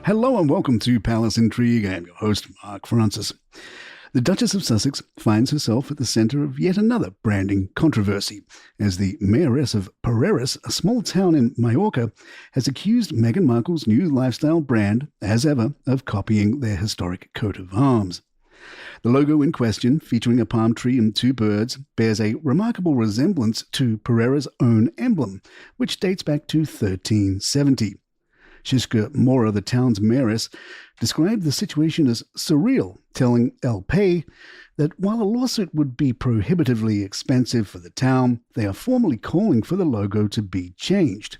Hello and welcome to Palace Intrigue. I am your host, Mark Francis. The Duchess of Sussex finds herself at the centre of yet another branding controversy, as the mayoress of Porreres, a small town in Mallorca, has accused Meghan Markle's new lifestyle brand, as ever, of copying their historic coat of arms. The logo in question, featuring a palm tree and two birds, bears a remarkable resemblance to Porreres' own emblem, which dates back to 1370. Xisca Mora, the town's mayoress, described the situation as surreal, telling El País that while a lawsuit would be prohibitively expensive for the town, they are formally calling for the logo to be changed.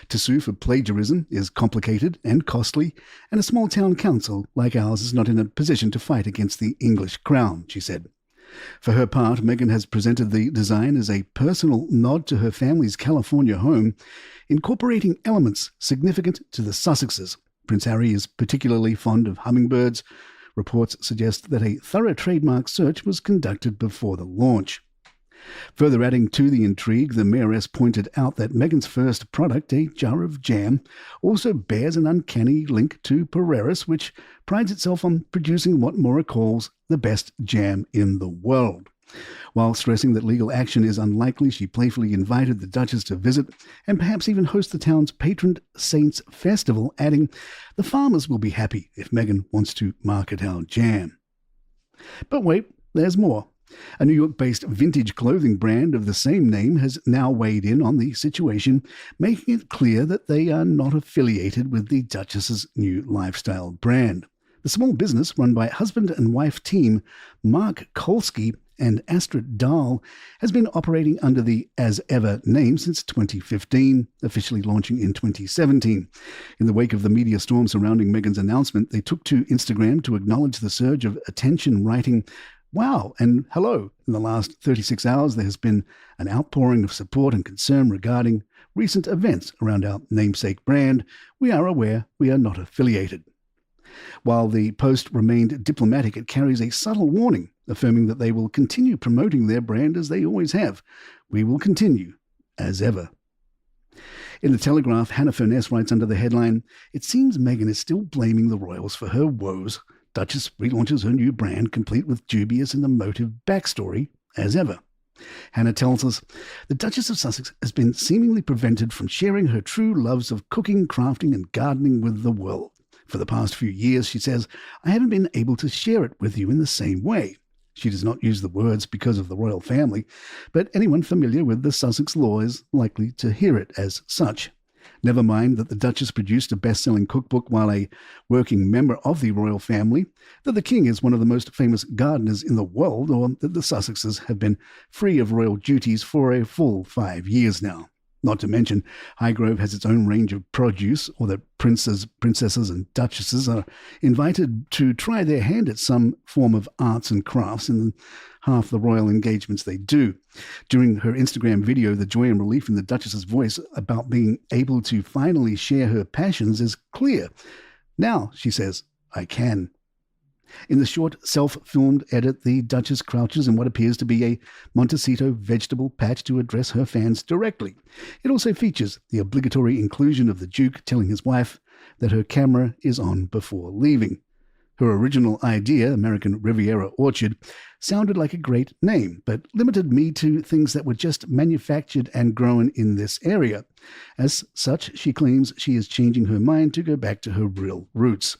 To sue for plagiarism is complicated and costly, and a small town council like ours is not in a position to fight against the English crown, she said. For her part, Meghan has presented the design as a personal nod to her family's California home, incorporating elements significant to the Sussexes. Prince Harry is particularly fond of hummingbirds. Reports suggest that a thorough trademark search was conducted before the launch. Further adding to the intrigue, the mayoress pointed out that Meghan's first product, a jar of jam, also bears an uncanny link to Porreres, which prides itself on producing what Mora calls the best jam in the world. While stressing that legal action is unlikely, she playfully invited the Duchess to visit and perhaps even host the town's patron saint's festival, adding, "The farmers will be happy if Meghan wants to market our jam." But wait, there's more. A New York-based vintage clothing brand of the same name has now weighed in on the situation, making it clear that they are not affiliated with the Duchess's new lifestyle brand. The small business, run by husband and wife team Mark Kolsky and Astrid Dahl, has been operating under the As Ever name since 2015, officially launching in 2017. In the wake of the media storm surrounding Meghan's announcement, they took to Instagram to acknowledge the surge of attention, writing, "Wow" and "Hello." In the last 36 hours, there has been an outpouring of support and concern regarding recent events around our namesake brand. We are aware we are not affiliated. While the post remained diplomatic, it carries a subtle warning, affirming that they will continue promoting their brand as they always have. "We will continue, as ever." In The Telegraph, Hannah Furness writes under the headline, "It seems Meghan is still blaming the royals for her woes. Duchess relaunches her new brand, complete with dubious and emotive backstory, as ever." Hannah tells us, "The Duchess of Sussex has been seemingly prevented from sharing her true loves of cooking, crafting and gardening with the world. For the past few years," she says, "I haven't been able to share it with you in the same way." She does not use the words "because of the royal family," but anyone familiar with the Sussex law is likely to hear it as such. Never mind that the Duchess produced a best-selling cookbook while a working member of the royal family, that the King is one of the most famous gardeners in the world, or that the Sussexes have been free of royal duties for a full 5 years now. Not to mention, Highgrove has its own range of produce, or that princes, princesses and duchesses are invited to try their hand at some form of arts and crafts in half the royal engagements they do. During her Instagram video, the joy and relief in the Duchess's voice about being able to finally share her passions is clear. "Now," she says, "I can." In the short, self-filmed edit, the Duchess crouches in what appears to be a Montecito vegetable patch to address her fans directly. It also features the obligatory inclusion of the Duke telling his wife that her camera is on before leaving. Her original idea, American Riviera Orchard, sounded like a great name, but limited me to things that were just manufactured and grown in this area. As such, she claims she is changing her mind to go back to her real roots.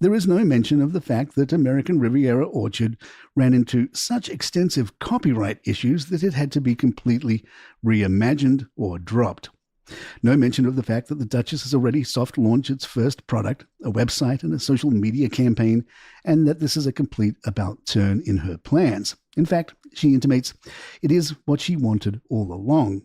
There is no mention of the fact that American Riviera Orchard ran into such extensive copyright issues that it had to be completely reimagined or dropped. No mention of the fact that the Duchess has already soft-launched its first product, a website and a social media campaign, and that this is a complete about-turn in her plans. In fact, she intimates it is what she wanted all along.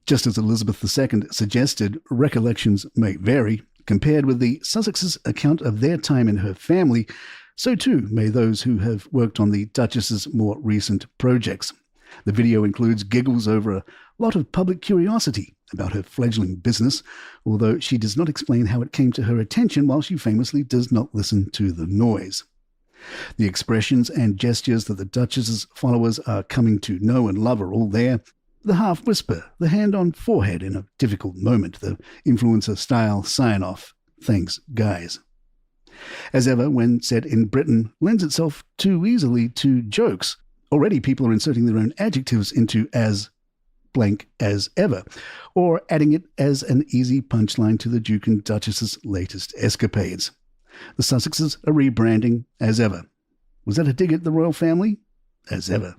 Just as Elizabeth II suggested, recollections may vary. Compared with the Sussexes' account of their time in her family, so too may those who have worked on the Duchess's more recent projects. The video includes giggles over a lot of public curiosity about her fledgling business, although she does not explain how it came to her attention, while she famously does not listen to the noise. The expressions and gestures that the Duchess's followers are coming to know and love are all there. The half-whisper, the hand on forehead in a difficult moment, the influencer-style sign-off, "Thanks, guys." As ever, when said in Britain, lends itself too easily to jokes. Already people are inserting their own adjectives into as blank as ever, or adding it as an easy punchline to the Duke and Duchess's latest escapades. The Sussexes are rebranding as ever. Was that a dig at the royal family? As ever.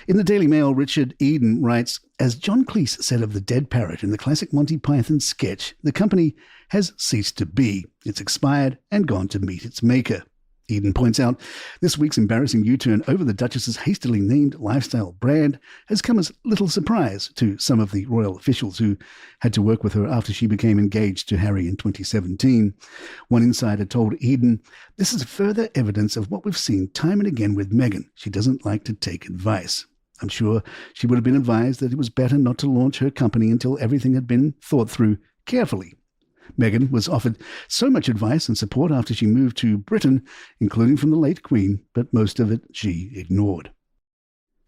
In the Daily Mail, Richard Eden writes, as John Cleese said of the dead parrot in the classic Monty Python sketch, the company has ceased to be. It's expired and gone to meet its maker. Eden points out, this week's embarrassing U-turn over the Duchess's hastily named lifestyle brand has come as little surprise to some of the royal officials who had to work with her after she became engaged to Harry in 2017. One insider told Eden, this is further evidence of what we've seen time and again with Meghan. She doesn't like to take advice. I'm sure she would have been advised that it was better not to launch her company until everything had been thought through carefully. Meghan was offered so much advice and support after she moved to Britain, including from the late Queen, but most of it she ignored.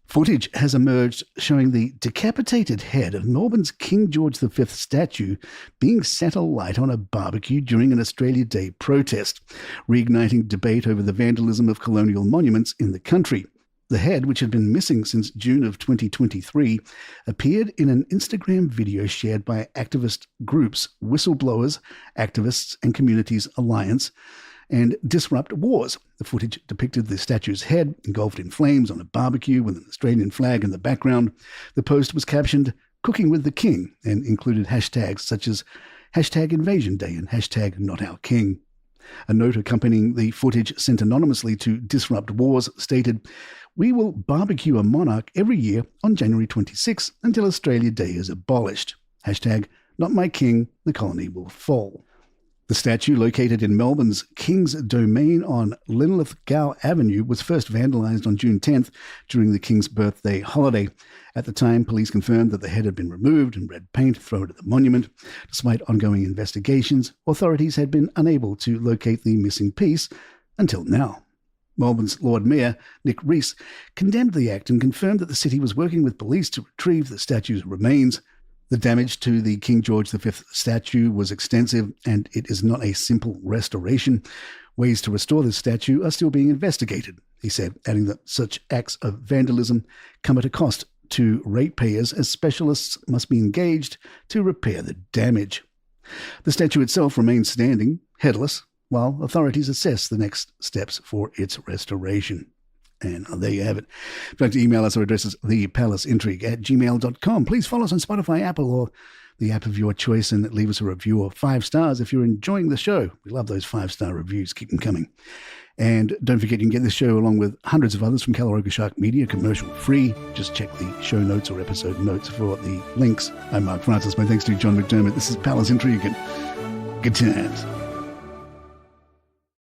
Footage has emerged showing the decapitated head of Melbourne's King George V statue being set alight on a barbecue during an Australia Day protest, reigniting debate over the vandalism of colonial monuments in the country. The head, which had been missing since June of 2023, appeared in an Instagram video shared by activist groups Whistleblowers, Activists and Communities Alliance, and Disrupt Wars. The footage depicted the statue's head engulfed in flames on a barbecue with an Australian flag in the background. The post was captioned, Cooking with the King, and included hashtags such as #Invasion Day and #NotOurKing. A note accompanying the footage sent anonymously to Disrupt Wars stated, we will barbecue a monarch every year on January 26 until Australia Day is abolished. #NotMyKing, the colony will fall. The statue, located in Melbourne's King's Domain on Linlithgow Avenue, was first vandalised on June 10th during the King's birthday holiday. At the time, police confirmed that the head had been removed and red paint thrown at the monument. Despite ongoing investigations, authorities had been unable to locate the missing piece until now. Melbourne's Lord Mayor, Nick Rees, condemned the act and confirmed that the city was working with police to retrieve the statue's remains. The damage to the King George V statue was extensive, and it is not a simple restoration. Ways to restore this statue are still being investigated, he said, adding that such acts of vandalism come at a cost to ratepayers, as specialists must be engaged to repair the damage. The statue itself remains standing, headless, while authorities assess the next steps for its restoration. And there you have it. If you'd like to email us, our address is thepalaceintrigue@gmail.com. Please follow us on Spotify, Apple, or the app of your choice, and leave us a review of 5 stars if you're enjoying the show. We love those 5-star reviews. Keep them coming. And don't forget, you can get this show along with hundreds of others from Callaway Shark Media, commercial free. Just check the show notes or episode notes for the links. I'm Mark Francis. My thanks to John McDermott. This is Palace Intrigue, and good times.